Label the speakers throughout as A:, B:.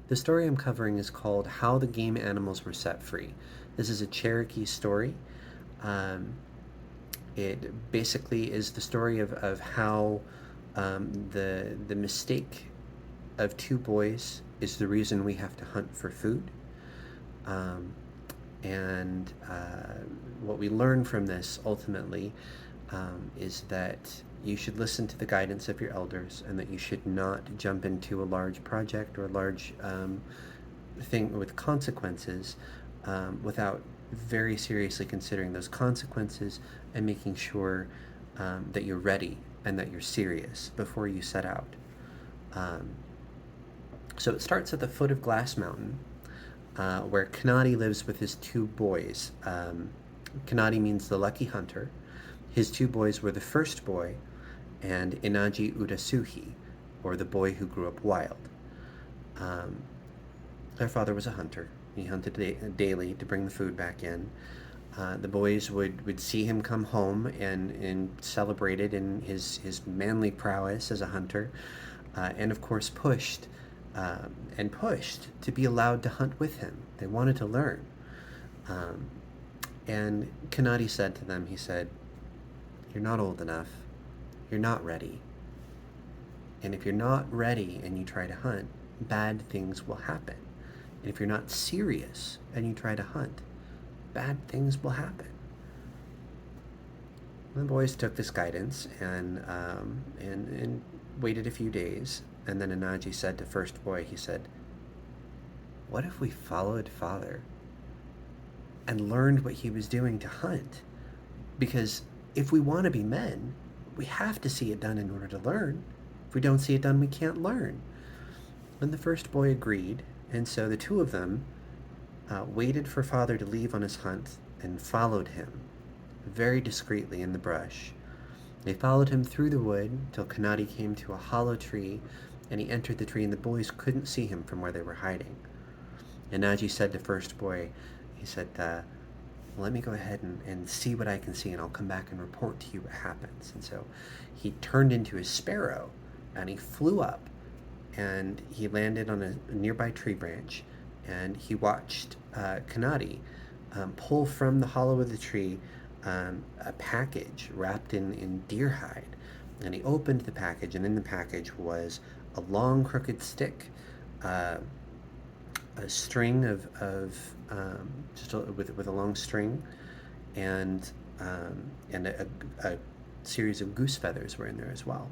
A: The story I'm covering is called How the Game Animals Were Set Free. This is a Cherokee story. Um, it basically is the story of how the mistake of two boys is the reason we have to hunt for food. Um, and what we learn from this ultimately is that you should listen to the guidance of your elders and that you should not jump into a large project or a large thing with consequences without very seriously considering those consequences and making sure that you're ready and that you're serious before you set out. Um, so it starts at the foot of Glass Mountain, where Kanadi lives with his two boys. Kanadi means the lucky hunter. His two boys were the first boy and Inaji Udasuhi, or the boy who grew up wild. Um, their father was a hunter. He hunted daily to bring the food back in. The boys would see him come home and celebrated in his manly prowess as a hunter, and of course pushed to be allowed to hunt with him. They wanted to learn. Um, and Kanadi said to them, he said, "You're not old enough. You're not ready. And if you're not ready and you try to hunt, bad things will happen. And if you're not serious and you try to hunt, bad things will happen." The boys took this guidance and waited a few days. And then Anaji said to first boy, he said, "What if we followed father and learned what he was doing to hunt? Because if we want to be men, we have to see it done in order to learn. If we don't see it done, we can't learn." And the first boy agreed, and so the two of them waited for father to leave on his hunt and followed him very discreetly in the brush. They followed him through the wood till Kanadi came to a hollow tree, and he entered the tree, and the boys couldn't see him from where they were hiding. And Naji said to first boy, he said, "Let me go ahead and see what I can see, and I'll come back and report to you what happens." And so he turned into a sparrow, and he flew up, and he landed on a nearby tree branch, and he watched Kanadi pull from the hollow of the tree a package wrapped in deer hide. And he opened the package, and in the package was a long crooked stick, uh, a string with a long string, and a series of goose feathers were in there as well.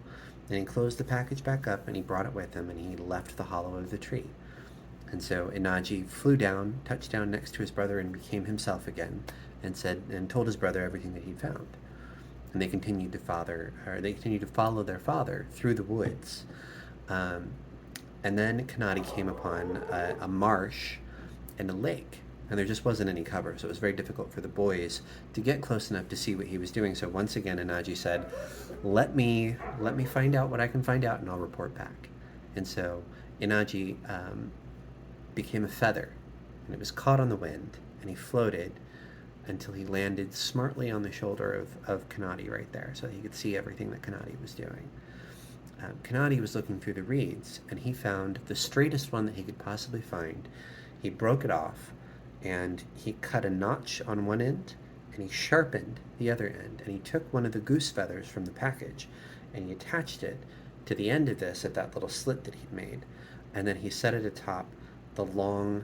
A: And he closed the package back up, and he brought it with him, and he left the hollow of the tree. And so Inaji flew down, touched down next to his brother, and became himself again, and told his brother everything that he'd found. And they continued to follow their father through the woods. Um, and then Kanadi came upon a marsh and a lake, and there just wasn't any cover, so it was very difficult for the boys to get close enough to see what he was doing. So once again, Inaji said, "Let me find out what I can find out, and I'll report back." And so Inaji became a feather, and it was caught on the wind, and he floated until he landed smartly on the shoulder of Kanadi right there, so he could see everything that Kanadi was doing. Kanadi was looking through the reeds, and he found the straightest one that he could possibly find. He broke it off, and he cut a notch on one end, and he sharpened the other end, and he took one of the goose feathers from the package, and he attached it to the end of this at that little slit that he'd made, and then he set it atop the long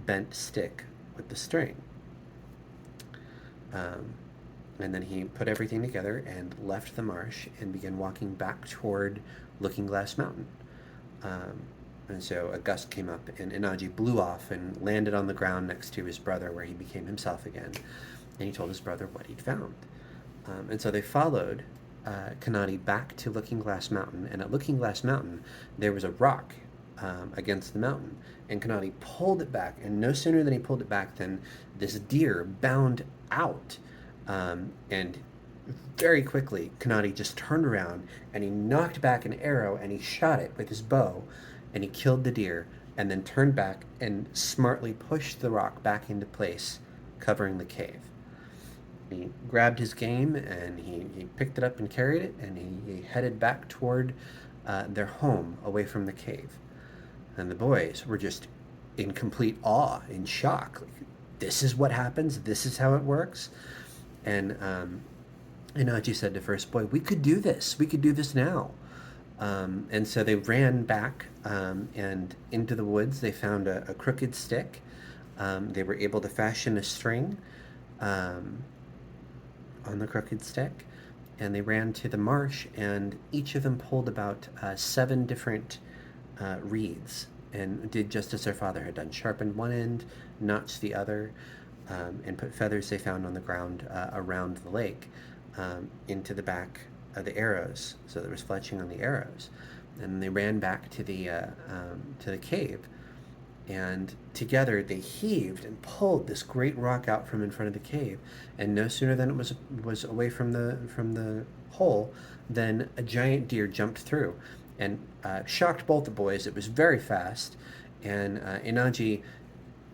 A: bent stick with the string. Um, and then he put everything together and left the marsh and began walking back toward Looking Glass Mountain. And so a gust came up, and Inaji blew off and landed on the ground next to his brother, where he became himself again. And he told his brother what he'd found. And so they followed Kanadi back to Looking Glass Mountain. And at Looking Glass Mountain, there was a rock against the mountain. And Kanadi pulled it back. And no sooner than he pulled it back than this deer bound out. And very quickly, Kanadi just turned around and he knocked back an arrow and he shot it with his bow, and he killed the deer, and then turned back and smartly pushed the rock back into place, covering the cave. He grabbed his game and he picked it up and carried it, and he headed back toward their home away from the cave. And the boys were just in complete awe, in shock. Like, this is what happens. This is how it works. And Inachi said to first boy, "We could do this. We could do this now." And so they ran back and into the woods. They found a crooked stick. They were able to fashion a string um, on the crooked stick, and they ran to the marsh. And each of them pulled about 7 different reeds and did just as their father had done: sharpened one end, notched the other, and put feathers they found on the ground around the lake into the back of the arrows, so there was fletching on the arrows. And they ran back to the cave, and together they heaved and pulled this great rock out from in front of the cave. And no sooner than it was away from the hole, than a giant deer jumped through and shocked both the boys. It was very fast, and Inaji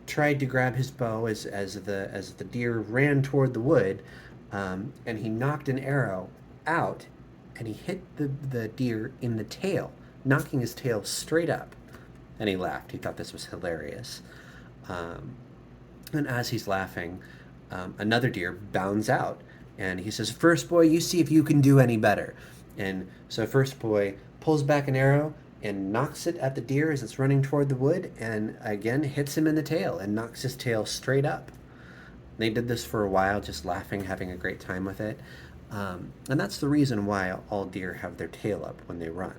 A: tried to grab his bow as the deer ran toward the wood, and he knocked an arrow out, and he hit the deer in the tail, knocking his tail straight up. And he laughed. He thought this was hilarious. And as he's laughing, another deer bounds out, and he says, "First boy, you see if you can do any better." And so first boy pulls back an arrow and knocks it at the deer as it's running toward the wood, and again hits him in the tail and knocks his tail straight up. They did this for a while, just laughing, having a great time with it. And that's the reason why all deer have their tail up when they run,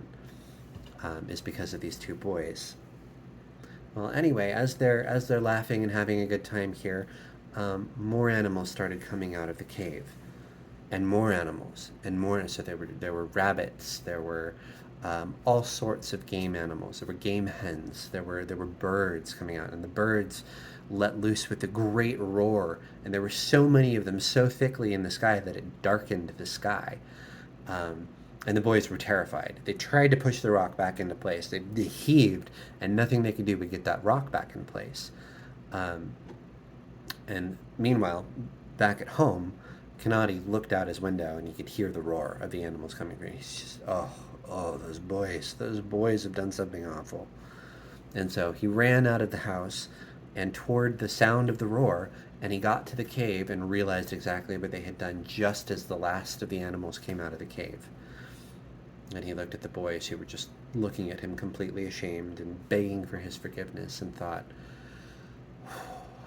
A: is because of these two boys. Well, anyway, as they're laughing and having a good time here, more animals started coming out of the cave, and more animals, and more. So there were rabbits, there were all sorts of game animals. There were game hens. There were birds coming out, and the birds let loose with a great roar. And there were so many of them, so thickly in the sky that it darkened the sky. And the boys were terrified. They tried to push the rock back into place. They heaved, and nothing they could do would get that rock back in place. And meanwhile, back at home, Kanadi looked out his window, and he could hear the roar of the animals coming through. He's just, oh, those boys have done something awful. And so he ran out of the house and toward the sound of the roar, and he got to the cave and realized exactly what they had done just as the last of the animals came out of the cave. And he looked at the boys, who were just looking at him completely ashamed and begging for his forgiveness, and thought,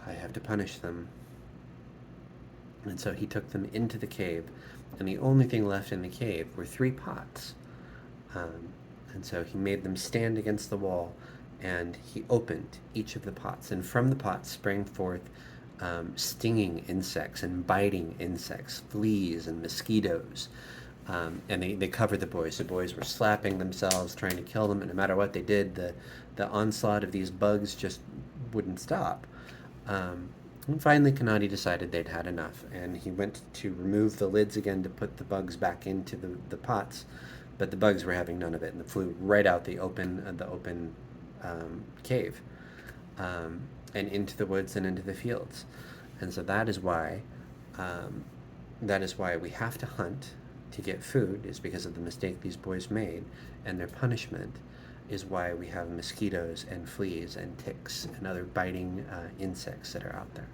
A: I have to punish them. And so he took them into the cave, and the only thing left in the cave were 3 pots. And so he made them stand against the wall, and he opened each of the pots, and from the pots sprang forth stinging insects and biting insects, fleas and mosquitoes. And they covered the boys. The boys were slapping themselves, trying to kill them, and no matter what they did, the onslaught of these bugs just wouldn't stop. And finally, Kanadi decided they'd had enough, and he went to remove the lids again to put the bugs back into the pots, but the bugs were having none of it, and flew right out the open cave, and into the woods and into the fields. And so that is why we have to hunt to get food, is because of the mistake these boys made, and their punishment is why we have mosquitoes and fleas and ticks and other biting insects that are out there.